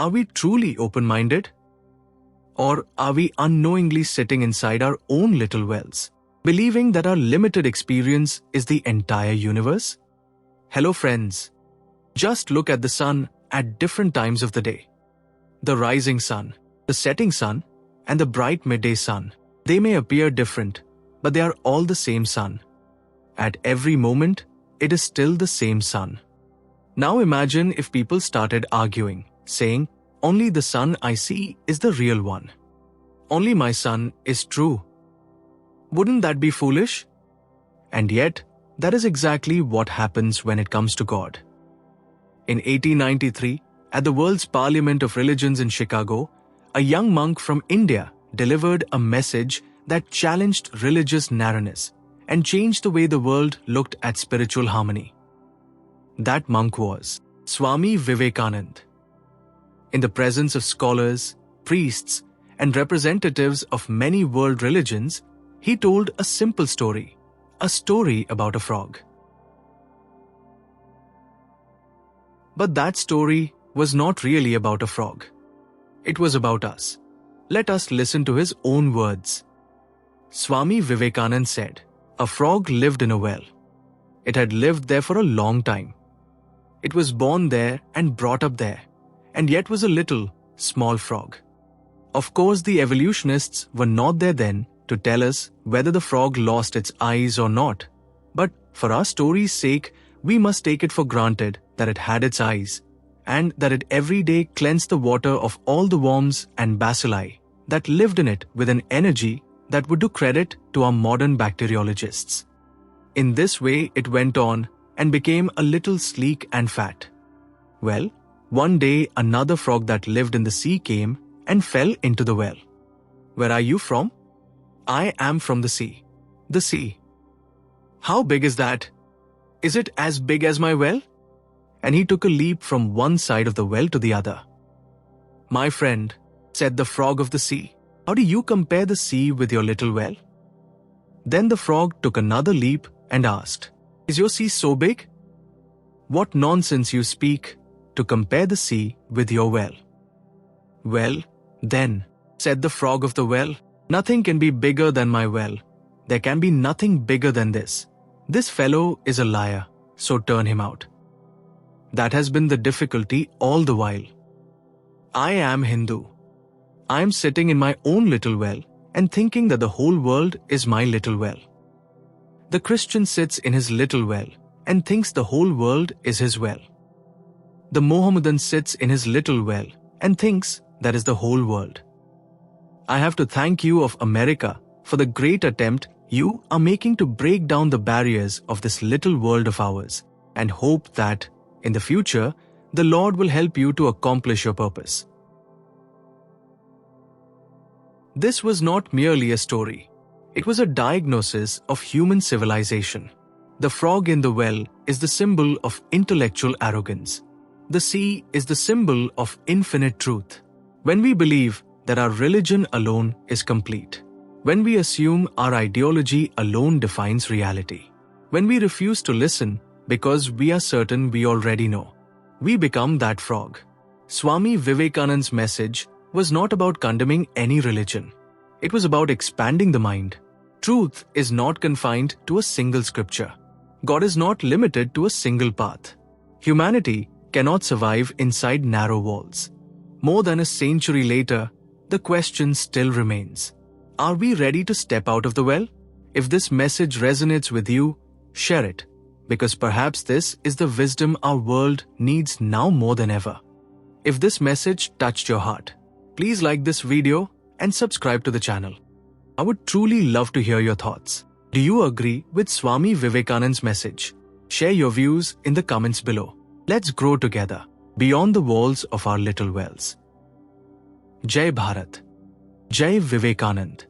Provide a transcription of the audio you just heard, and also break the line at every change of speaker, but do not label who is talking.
Are we truly open-minded? Or are we unknowingly sitting inside our own little wells, believing that our limited experience is the entire universe? Hello friends. Just look at the sun at different times of the day. The rising sun, the setting sun, and the bright midday sun. They may appear different, but they are all the same sun. At every moment, it is still the same sun. Now imagine if people started arguing, saying, "Only the sun I see is the real one. Only my sun is true." Wouldn't that be foolish? And yet, that is exactly what happens when it comes to God. In 1893, at the World's Parliament of Religions in Chicago, a young monk from India delivered a message that challenged religious narrowness and changed the way the world looked at spiritual harmony. That monk was Swami Vivekananda. In the presence of scholars, priests, and representatives of many world religions, he told a simple story, a story about a frog. But that story was not really about a frog. It was about us. Let us listen to his own words. Swami Vivekananda said, "A frog lived in a well. It had lived there for a long time. It was born there and brought up there, and yet was a little, small frog." Of course, the evolutionists were not there then to tell us whether the frog lost its eyes or not. But for our story's sake, we must take it for granted that it had its eyes, and that it every day cleansed the water of all the worms and bacilli that lived in it with an energy that would do credit to our modern bacteriologists. In this way, it went on and became a little sleek and fat. Well, one day another frog that lived in the sea came and fell into the well. "Where are you from?" "I am from the sea." "The sea? How big is that? Is it as big as my well?" And he took a leap from one side of the well to the other. "My friend," said the frog of the sea, "how do you compare the sea with your little well?" Then the frog took another leap and asked, "Is your sea so big?" "What nonsense you speak to compare the sea with your well." "Well, then," said the frog of the well, "nothing can be bigger than my well. There can be nothing bigger than this. This fellow is a liar, so turn him out." That has been the difficulty all the while. I am Hindu. I am sitting in my own little well and thinking that the whole world is my little well. The Christian sits in his little well and thinks the whole world is his well. The Mohammedan sits in his little well and thinks that is the whole world. I have to thank you of America for the great attempt you are making to break down the barriers of this little world of ours, and hope that, in the future, the Lord will help you to accomplish your purpose. This was not merely a story. It was a diagnosis of human civilization. The frog in the well is the symbol of intellectual arrogance. The sea is the symbol of infinite truth. When we believe that our religion alone is complete, when we assume our ideology alone defines reality, when we refuse to listen because we are certain we already know, we become that frog. Swami Vivekananda's message was not about condemning any religion. It was about expanding the mind. Truth is not confined to a single scripture. God is not limited to a single path. Humanity cannot survive inside narrow walls. More than a century later, the question still remains. Are we ready to step out of the well? If this message resonates with you, share it, because perhaps this is the wisdom our world needs now more than ever. If this message touched your heart, please like this video and subscribe to the channel. I would truly love to hear your thoughts. Do you agree with Swami Vivekananda's message? Share your views in the comments below. Let's grow together, beyond the walls of our little wells. Jai Bharat. Jai Vivekanand.